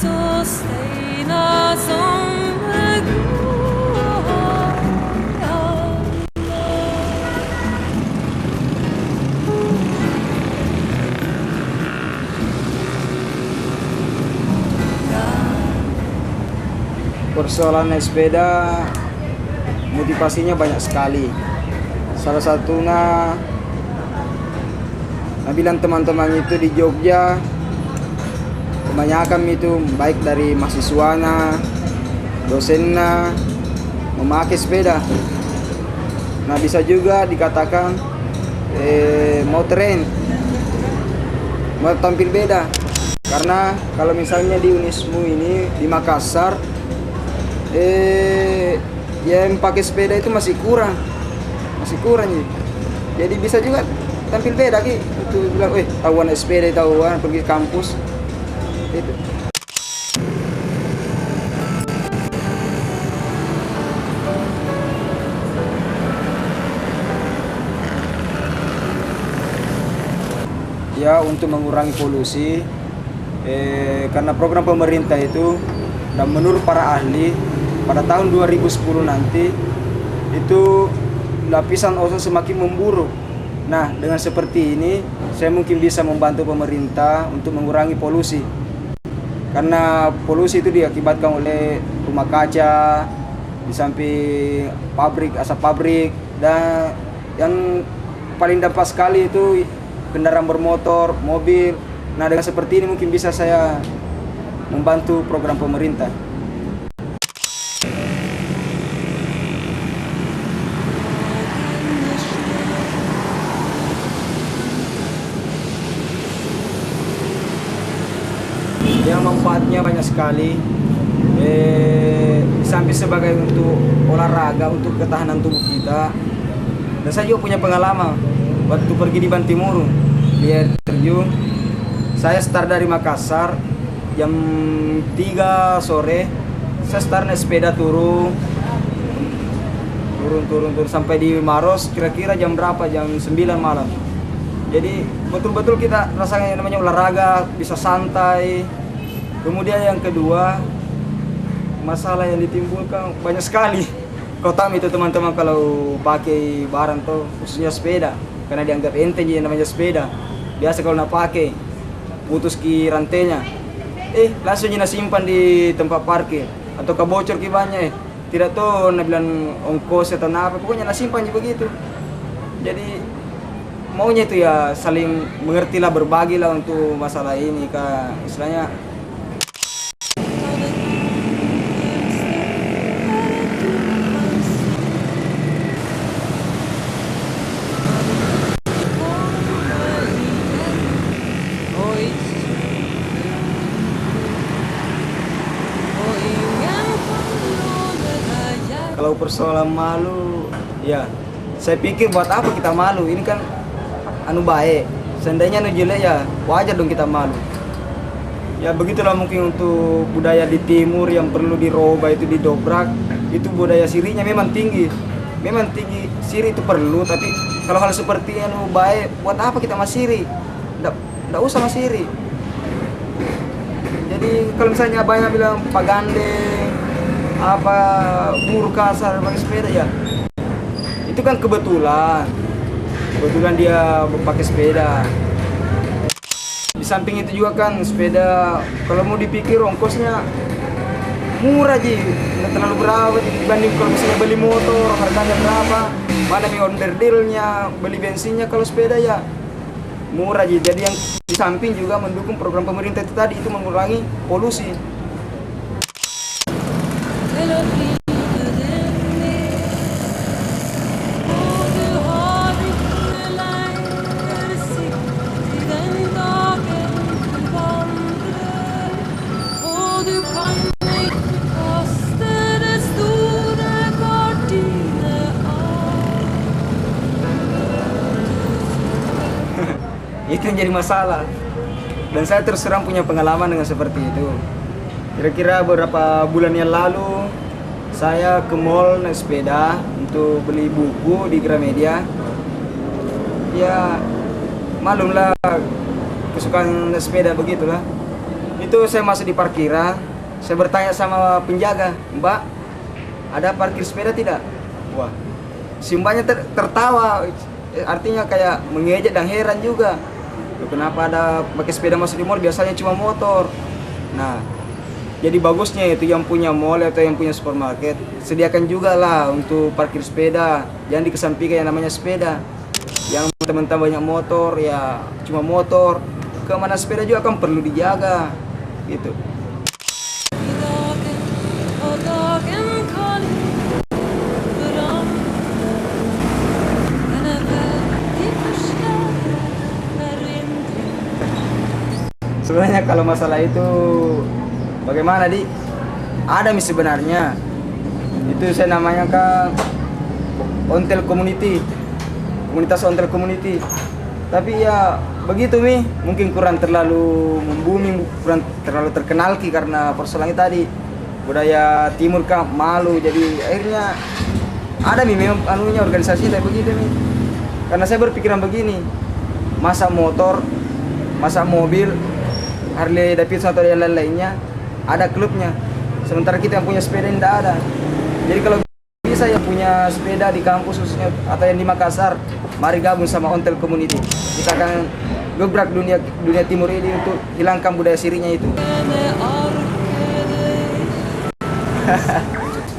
så steina som gror. Persoalan naik sepeda motivasinya banyak sekali. Salah satunya bilang teman-teman itu di Jogja kebanyakan itu baik dari mahasiswanya, dosennya memakai sepeda. Nah bisa juga dikatakan mau tren, mau tampil beda. Karena kalau misalnya di Unismu ini di Makassar yang pakai sepeda itu masih kurang ya. Jadi bisa juga tampil beda ki, itu bilang, tahuan sepeda, tahuan pergi kampus itu. Ya untuk mengurangi polusi, karena program pemerintah itu dan menurut para ahli pada tahun 2010 nanti itu lapisan ozon semakin memburuk. Nah, dengan seperti ini saya mungkin bisa membantu pemerintah untuk mengurangi polusi. Karena polusi itu diakibatkan oleh rumah kaca, di samping pabrik, asap pabrik, dan yang paling dampak sekali itu kendaraan bermotor, mobil. Nah, dengan seperti ini mungkin bisa saya membantu program pemerintah. Yang manfaatnya banyak sekali. Sampai sebagai untuk olahraga, untuk ketahanan tubuh kita. Dan saya juga punya pengalaman waktu pergi di Bantimurung di air terjun. Saya start dari Makassar jam 3 sore. Saya start naik sepeda turun sampai di Maros kira-kira jam berapa? Jam 9 malam. Jadi betul-betul kita rasakan yang namanya olahraga, bisa santai. Kemudian yang kedua, masalah yang ditimbulkan banyak sekali. Kau tahu itu teman-teman kalau pakai barang tuh khususnya sepeda, karena dianggap enteng yang namanya sepeda. Biasa kalau nak pakai putus ki rantainya, langsung nak simpan di tempat parkir atau kebocor ki banyak, tidak tahu nak bilang ongkos atau apa, pokoknya nak simpan begitu. Jadi maunya itu ya saling mengertilah, berbagilah untuk masalah ini, kak istilahnya. Kalau persoalan malu, ya saya pikir buat apa kita malu? Ini kan baik. Seandainya jelek ya wajar dong kita malu. Ya begitulah mungkin untuk budaya di timur yang perlu dirubah, itu didobrak. Itu budaya sirinya memang tinggi. Memang tinggi, siri itu perlu, tapi kalau hal seperti baik, buat apa kita masiri? Nggak usah masiri. Jadi kalau misalnya banyak bilang pagandeng, apa buruk kasar pakai sepeda, ya itu kan kebetulan dia pakai sepeda. Di samping itu juga kan sepeda kalau mau dipikir ongkosnya murah ji, nggak terlalu berapa dibanding kalau misalnya beli motor harganya berapa, mana nih onder dealnya, beli bensinnya. Kalau sepeda ya murah ji. Jadi yang di samping juga mendukung program pemerintah itu tadi, itu mengurangi polusi. Itu yang jadi masalah. Dan saya terus terang punya pengalaman dengan seperti itu. Kira-kira beberapa bulan yang lalu saya ke mall naik sepeda untuk beli buku di Gramedia. Ya malumlah kesukaan naik sepeda begitulah. Itu saya masuk di parkiran, saya bertanya sama penjaga, "Mbak, ada parkir sepeda tidak?" Wah, si mbaknya tertawa, artinya kayak mengejek dan heran juga. "Loh, kenapa ada pakai sepeda masuk di mall, biasanya cuma motor." Nah, jadi bagusnya itu yang punya mall atau yang punya supermarket, sediakan juga lah untuk parkir sepeda. Jangan dikesampingkan yang namanya sepeda. Yang teman-teman banyak motor, ya cuma motor. Kemana sepeda juga kan perlu dijaga, gitu. Och dagen kall fram. Den är väldigt förstärkt erindring. Sebenarnya kalau masalah itu bagaimana, Di? Ada sebenarnya. Itu saya namanya kan ontel community. Komunitas ontel community. Tapi ya begitu mungkin kurang terlalu membumi, kurang terlalu terkenal karena persoalannya tadi budaya timur kan malu, jadi akhirnya ada memang anunya organisasi kayak begitu karena saya berpikiran begini, masa motor, masa mobil, Harley Davidson atau yang lain-lainnya ada klubnya, sementara kita yang punya sepeda tidak ada. Jadi kalau bisa yang punya sepeda di kampus khususnya atau yang di Makassar, mari gabung sama ontel community. Kita akan gebrak dunia timur ini untuk hilangkan budaya sirinya itu.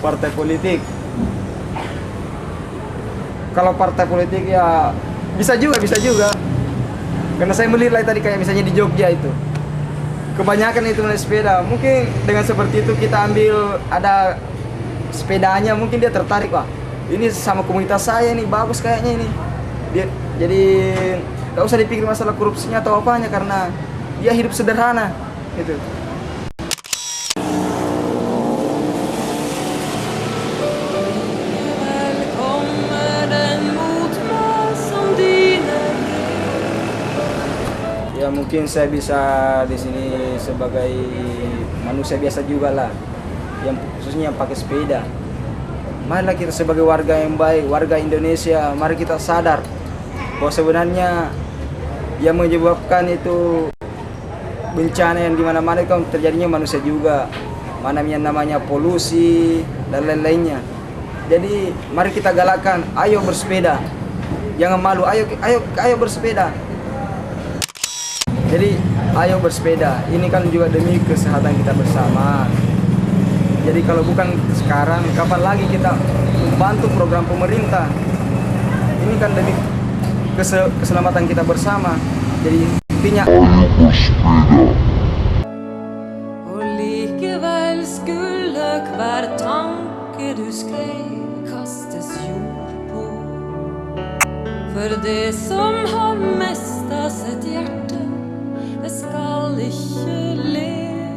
Partai politik. Kalau partai politik ya bisa juga. Karena saya melihat tadi kayak misalnya di Jogja itu. Kebanyakan itu naik sepeda. Mungkin dengan seperti itu kita ambil ada sepedanya, mungkin dia tertarik, wah ini sama komunitas saya nih, bagus kayaknya ini. Jadi nggak usah dipikir masalah korupsinya atau apanya karena dia hidup sederhana gitu. Ya mungkin saya bisa di sini sebagai manusia biasa juga lah, yang khususnya yang pakai sepeda. Marilah kita sebagai warga yang baik, warga Indonesia, mari kita sadar bahwa sebenarnya yang menyebabkan itu bencana yang dimana-mana kan terjadinya manusia juga, mana yang namanya polusi dan lain-lainnya. Jadi mari kita galakkan, ayo bersepeda, jangan malu, ayo bersepeda. Jadi ayo bersepeda, ini kan juga demi kesehatan kita bersama. Jadi kalau bukan sekarang, kapan lagi kita membantu program pemerintah? Ini kan demi keselamatan kita bersama. Jadi intinya Och likevel skulle hver tanke du skrev kastes jord på. For det som har mestas et hjerte, det skal ikke leve.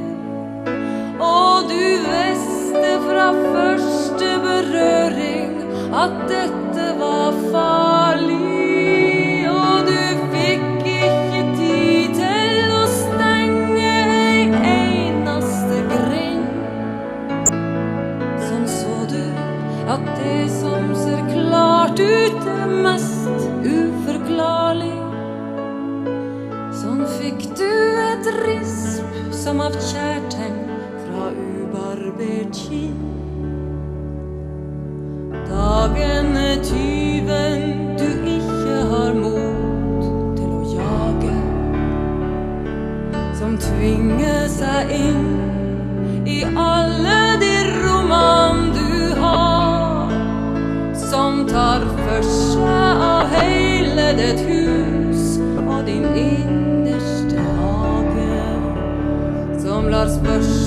Og du visste fra første berøring at dette var farlig. Og du fikk ikke tid til å stenge en eneste grind. Sånn så du at det som ser klart ut er mest uforklarlig. Sånn fikk du et risp som av kjærtegn fra ubarbert kinn. Dagen er tyven du ikke har mot til å jage, som tvinger seg inn i alle de roman du har, som tar for seg av hele ditt hus og din innerste hage, som lar spørsmål